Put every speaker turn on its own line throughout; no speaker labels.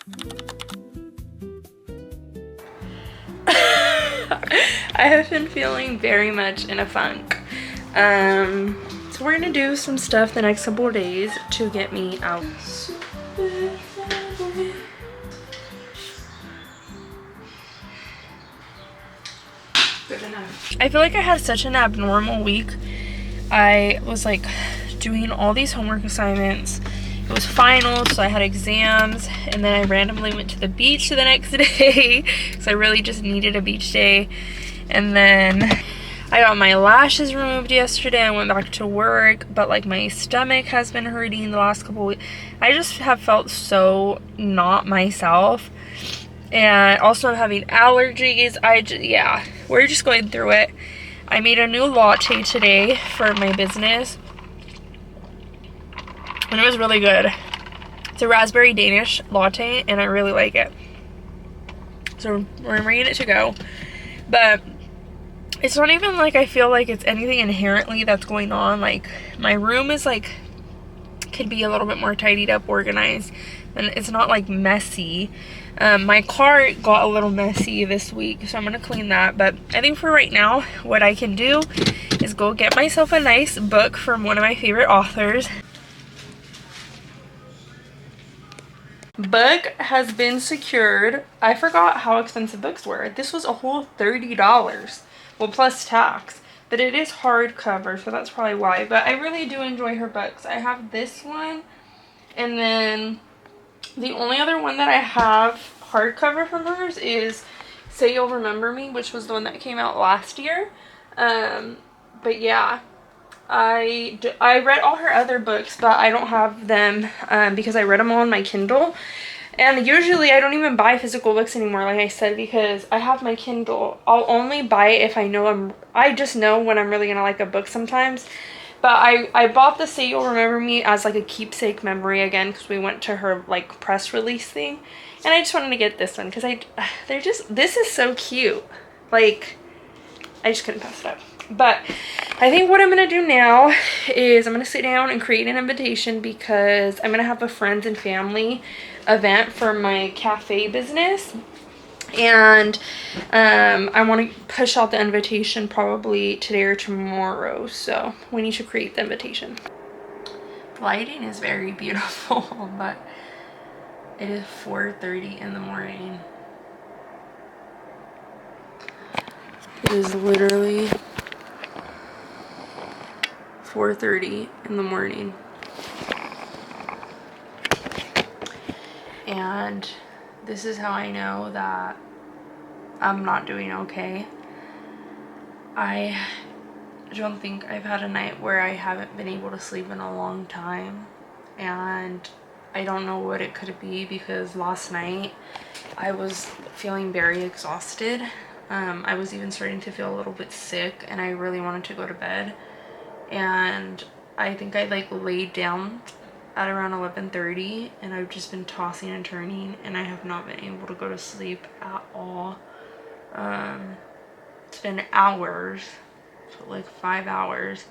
I have been feeling very much in a funk. So we're gonna do some stuff the next couple of days to get me out. Good enough. I feel like I had such an abnormal week. I was like doing all these homework assignments. It was finals, so I had exams, and then I randomly went to the beach the next day because I really just needed a beach day. And then I got my lashes removed yesterday. I went back to work, but like my stomach has been hurting the last couple weeks. I just have felt so not myself. And also I'm having allergies. Yeah, we're just going through it. I made a new latte today for my business, and it was really good. It's a raspberry Danish latte, and I really like it. So we're bringing it to go. But it's not even like I feel like it's anything inherently that's going on. Like my room is like, could be a little bit more tidied up, organized, and it's not like messy. My car got a little messy this week, so I'm gonna clean that. But I think for right now, what I can do is go get myself a nice book from one of my favorite authors. Book has been secured. I forgot how expensive books were. This was a whole $30. Well, plus tax. But it is hardcover, so that's probably why. But I really do enjoy her books. I have this one, and then the only other one that I have hardcover from hers is Say You'll Remember Me, which was the one that came out last year. But yeah, I read all her other books, but I don't have them because I read them all on my Kindle. And usually I don't even buy physical books anymore, like I said, because I have my Kindle. I'll only buy it if I know I just know when I'm really gonna like a book sometimes. But I bought the Say You'll Remember Me as like a keepsake memory again, because we went to her like press release thing. And I just wanted to get this one because this is so cute. Like, I just couldn't pass it up. But I think what I'm going to do now is I'm going to sit down and create an invitation, because I'm going to have a friends and family event for my cafe business. And I want to push out the invitation probably today or tomorrow. So we need to create the invitation. The lighting is very beautiful, but it is 4:30 in the morning. It is literally 4:30 in the morning. And this is how I know that I'm not doing okay. I don't think I've had a night where I haven't been able to sleep in a long time. And I don't know what it could be, because last night I was feeling very exhausted. I was even starting to feel a little bit sick, and I really wanted to go to bed. And I think I like laid down at around 11:30, and I've just been tossing and turning, and I have not been able to go to sleep at all. It's been hours, so like 5 hours.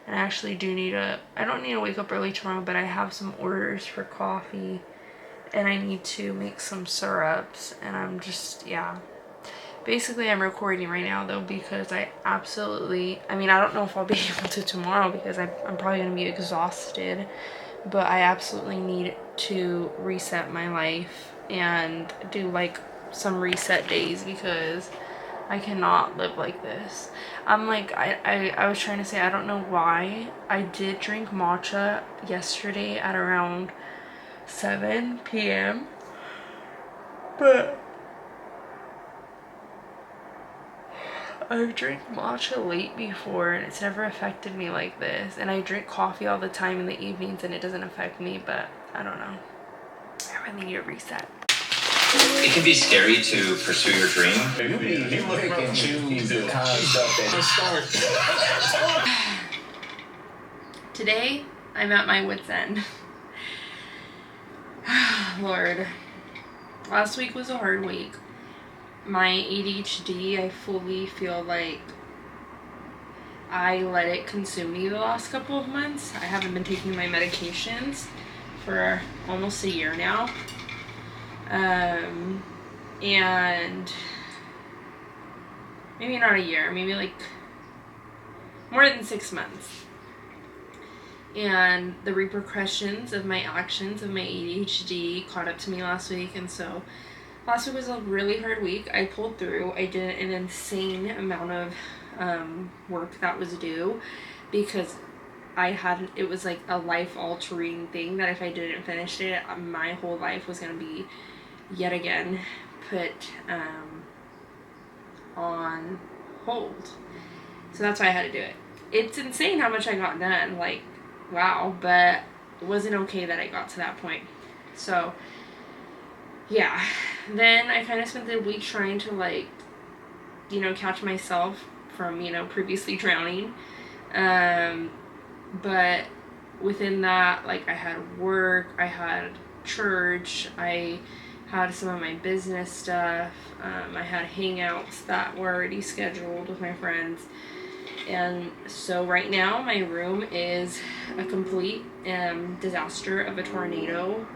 And I actually I don't need to wake up early tomorrow, but I have some orders for coffee, and I need to make some syrups, and I'm just, yeah. Basically, I'm recording right now though, because I don't know if I'll be able to tomorrow, because I'm probably going to be exhausted, but I absolutely need to reset my life and do like some reset days, because I cannot live like this. I'm like, I was trying to say, I don't know why. I did drink matcha yesterday at around 7 p.m. But I've drank matcha late before, and it's never affected me like this. And I drink coffee all the time in the evenings, and it doesn't affect me, but I don't know. I really need a reset.
It can be scary to pursue your dream.
You pick and choose the kind of stuff that start.
Today, I'm at my wit's end. Lord. Last week was a hard week. My ADHD, I fully feel like I let it consume me the last couple of months. I haven't been taking my medications for almost a year now. And maybe not a year, maybe like more than 6 months. And the repercussions of my actions of my ADHD caught up to me last week, and so last week was a really hard week. I pulled through. I did an insane amount of work that was due because it was like a life-altering thing that if I didn't finish it, my whole life was going to be yet again put on hold. So that's why I had to do it. It's insane how much I got done. Like, wow. But it wasn't okay that I got to that point. So, yeah. Then I kind of spent the week trying to, like, you know, catch myself from, you know, previously drowning. But within that, like, I had work, I had church, I had some of my business stuff, I had hangouts that were already scheduled with my friends. And so right now my room is a complete disaster of a tornado.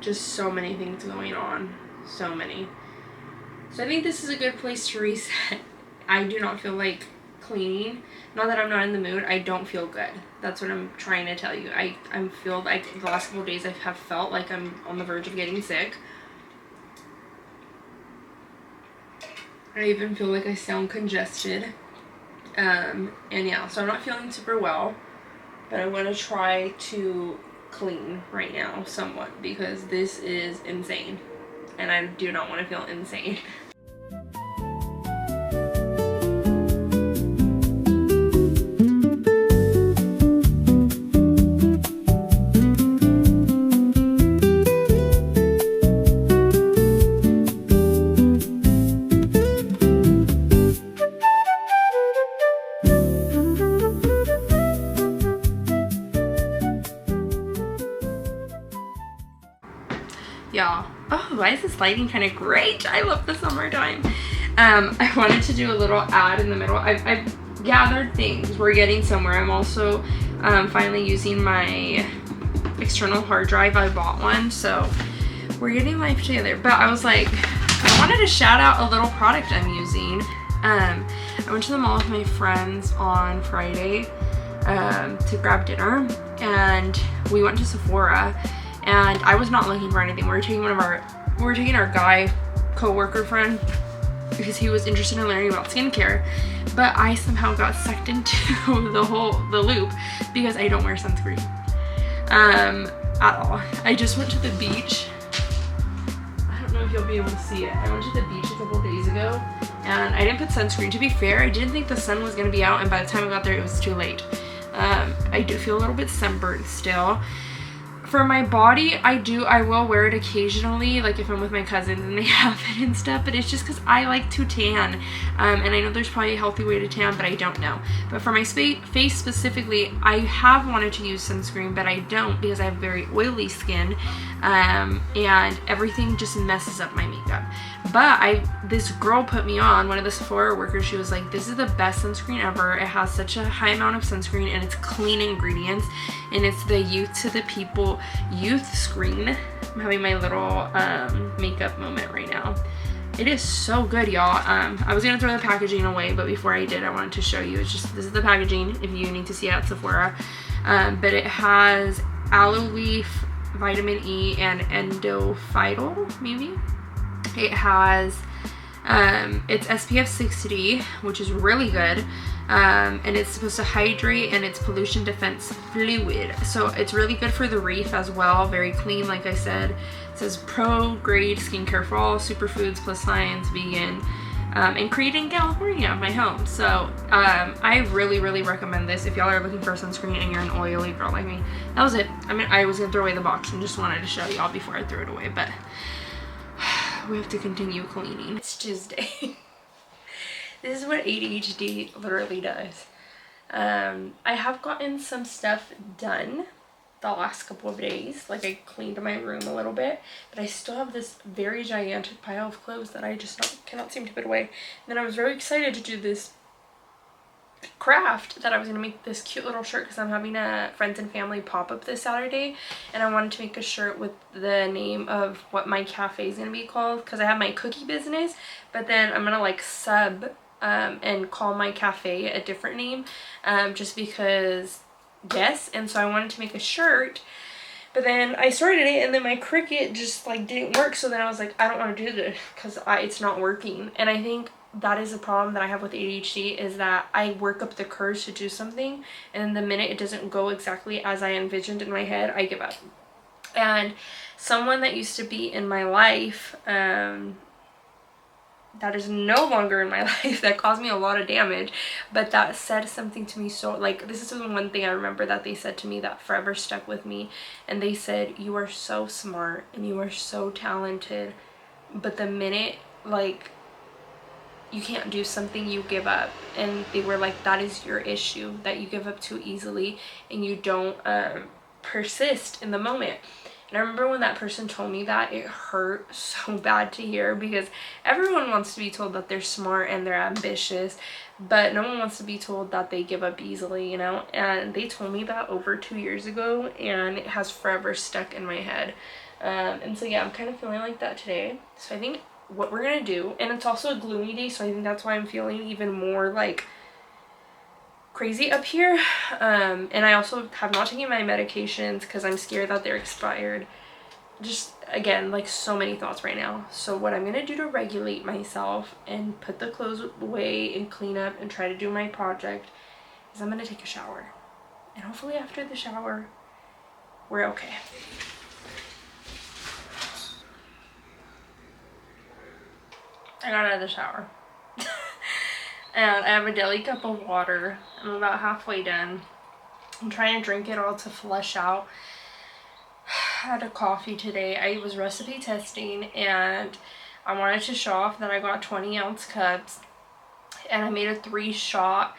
Just so many things going on. So many. So I think this is a good place to reset. I do not feel like cleaning. Not that I'm not in the mood. I don't feel good. That's what I'm trying to tell you. I feel like the last couple of days I have felt like I'm on the verge of getting sick. I even feel like I sound congested. And yeah, so I'm not feeling super well. But I want to try to clean right now somewhat because this is insane. And I do not want to feel insane. Y'all, oh, why is this lighting kind of great? I love the summertime. I wanted to do a little ad in the middle. I've gathered things. We're getting somewhere. I'm also finally using my external hard drive. I bought one, so we're getting life together. But I was like, I wanted to shout out a little product I'm using. I went to the mall with my friends on Friday to grab dinner, and we went to Sephora. And I was not looking for anything. We were taking our guy co-worker friend because he was interested in learning about skincare. But I somehow got sucked into the loop because I don't wear sunscreen at all. I just went to the beach. I don't know if you'll be able to see it. I went to the beach a couple days ago and I didn't put sunscreen. To be fair, I didn't think the sun was going to be out, and by the time I got there it was too late. I do feel a little bit sunburned still. For my body, I will wear it occasionally, like if I'm with my cousins and they have it and stuff, but it's just because I like to tan, and I know there's probably a healthy way to tan, but I don't know. But for my face specifically, I have wanted to use sunscreen, but I don't because I have very oily skin, and everything just messes up my makeup. But this girl put me on, one of the Sephora workers, she was like, this is the best sunscreen ever. It has such a high amount of sunscreen and it's clean ingredients, and it's the Youth to the People Youth Screen. I'm having my little makeup moment right now. It is so good, y'all. I was gonna throw the packaging away, but before I did, I wanted to show you. It's just, this is the packaging if you need to see it at Sephora. But it has aloe leaf, vitamin E, and endophytal, maybe. It has, it's SPF 60, which is really good. And it's supposed to hydrate, and it's pollution defense fluid. So it's really good for the reef as well. Very clean, like I said. It says pro grade skincare for all, superfoods plus science, vegan, and created in California, my home. So I really, really recommend this if y'all are looking for a sunscreen and you're an oily girl like me. That was it. I mean, I was gonna throw away the box and just wanted to show y'all before I threw it away, but we have to continue cleaning. It's Tuesday. This is what ADHD literally does. I have gotten some stuff done the last couple of days. Like, I cleaned my room a little bit, but I still have this very gigantic pile of clothes that I just cannot seem to put away. And then I was very excited to do this craft that I was going to make this cute little shirt because I'm having a friends and family pop-up this Saturday, and I wanted to make a shirt with the name of what my cafe is going to be called, because I have my cookie business, but then I'm going to like sub and call my cafe a different name, just because yes. And so I wanted to make a shirt, but then I started it and then my Cricut just like didn't work. So then I was like, I don't want to do this because it's not working. And I think that is a problem that I have with ADHD, is that I work up the courage to do something, and the minute it doesn't go exactly as I envisioned in my head, I give up. And someone that used to be in my life, that is no longer in my life, that caused me a lot of damage, but that said something to me. So like, this is the one thing I remember that they said to me that forever stuck with me. And they said, you are so smart and you are so talented, but the minute like you can't do something, you give up. And they were like, that is your issue, that you give up too easily and you don't persist in the moment. And I remember when that person told me that, it hurt so bad to hear, because everyone wants to be told that they're smart and they're ambitious, but no one wants to be told that they give up easily, you know? And they told me that over 2 years ago, and it has forever stuck in my head. And so yeah, I'm kind of feeling like that today. So I think what we're gonna do, and it's also a gloomy day, so I think that's why I'm feeling even more like crazy up here. And I also have not taken my medications because I'm scared that they're expired. Just again, like so many thoughts right now. So what I'm gonna do to regulate myself and put the clothes away and clean up and try to do my project is I'm gonna take a shower, and hopefully after the shower we're okay. I got out of the shower. And I have a deli cup of water. I'm about halfway done. I'm trying to drink it all to flush out. I had a coffee today. I was recipe testing and I wanted to show off that I got 20-ounce cups, and I made a 3-shot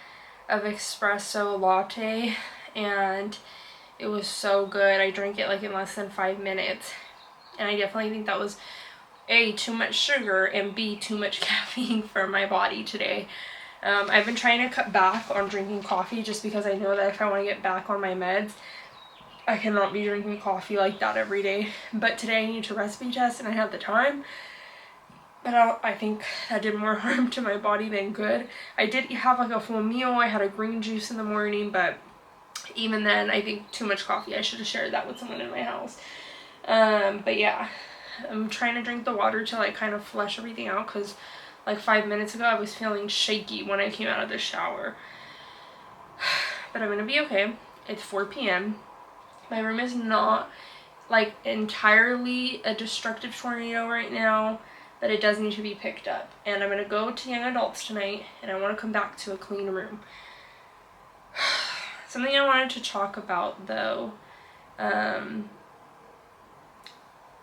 of espresso latte, and it was so good. I drank it like in less than 5 minutes, and I definitely think that was A, too much sugar, and B, too much caffeine for my body today. I've been trying to cut back on drinking coffee just because I know that if I want to get back on my meds, I cannot be drinking coffee like that every day. But today I need to recipe test and I have the time. But I think that did more harm to my body than good. I did have like a full meal. I had a green juice in the morning, but even then I think too much coffee. I should have shared that with someone in my house. But yeah, I'm trying to drink the water to like kind of flush everything out, because like 5 minutes ago I was feeling shaky when I came out of the shower. But I'm gonna be okay. It's 4 p.m. My room is not like entirely a destructive tornado right now, but it does need to be picked up. And I'm gonna go to young adults tonight, and I want to come back to a clean room. Something I wanted to talk about though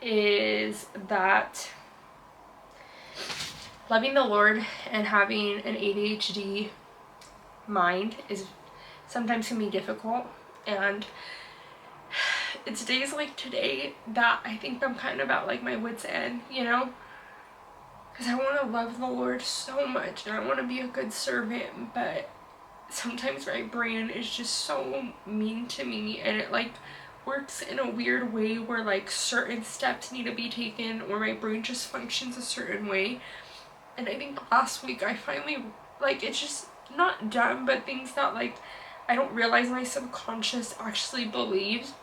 is that loving the Lord and having an ADHD mind is sometimes can be difficult, and it's days like today that I think I'm kind of at like my wit's end, you know, because I want to love the Lord so much and I want to be a good servant, but sometimes my brain is just so mean to me, and it like works in a weird way where like certain steps need to be taken, or my brain just functions a certain way. And I think last week I finally, like, it's just not dumb, but things that like I don't realize my subconscious actually believes.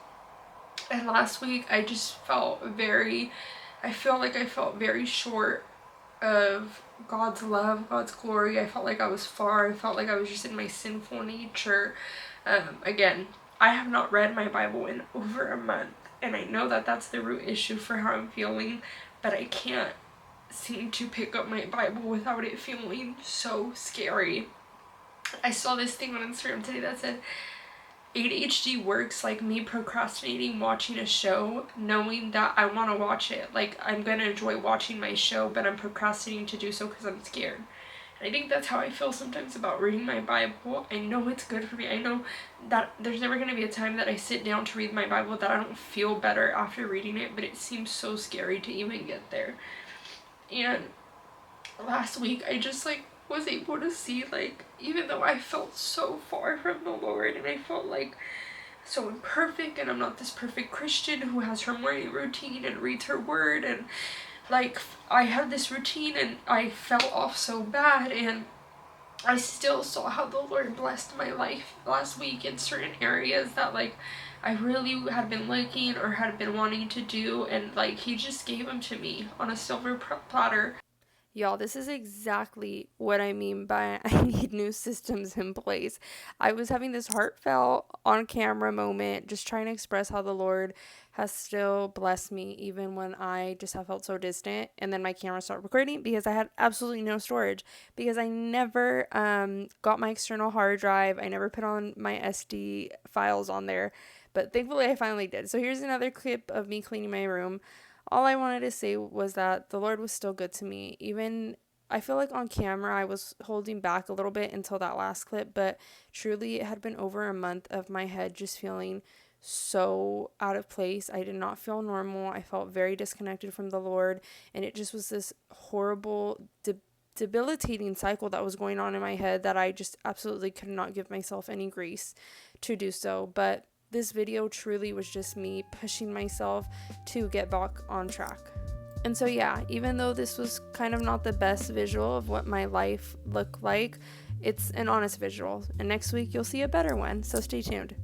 And last week I just felt I felt very short of God's love, God's glory. I felt like I was far. I felt like I was just in my sinful nature. Again, I have not read my Bible in over a month, and I know that that's the root issue for how I'm feeling, but I can't seem to pick up my Bible without it feeling so scary. I saw this thing on Instagram today that said ADHD works like me procrastinating watching a show, knowing that I want to watch it. Like, I'm gonna enjoy watching my show, but I'm procrastinating to do so because I'm scared. And I think that's how I feel sometimes about reading my Bible. I know it's good for me. I know that there's never gonna be a time that I sit down to read my Bible that I don't feel better after reading it, but it seems so scary to even get there. And last week I just like was able to see, like, even though I felt so far from the Lord and I felt like so imperfect and I'm not this perfect Christian who has her morning routine and reads her word, and like I had this routine and I fell off so bad, and I still saw how the Lord blessed my life last week in certain areas that like I really had been liking or had been wanting to do, and like he just gave them to me on a silver platter. Y'all, this is exactly what I mean by I need new systems in place. I was having this heartfelt on camera moment, just trying to express how the Lord has still blessed me, even when I just have felt so distant. And then my camera started recording because I had absolutely no storage, because I never got my external hard drive. I never put on my SD files on there, but thankfully I finally did. So here's another clip of me cleaning my room. All I wanted to say was that the Lord was still good to me. Even I feel like on camera I was holding back a little bit until that last clip, but truly it had been over a month of my head just feeling so out of place. I did not feel normal. I felt very disconnected from the Lord, and it just was this horrible, debilitating cycle that was going on in my head that I just absolutely could not give myself any grace to do so. But this video truly was just me pushing myself to get back on track. And so yeah, even though this was kind of not the best visual of what my life looked like, it's an honest visual. And next week you'll see a better one, so stay tuned.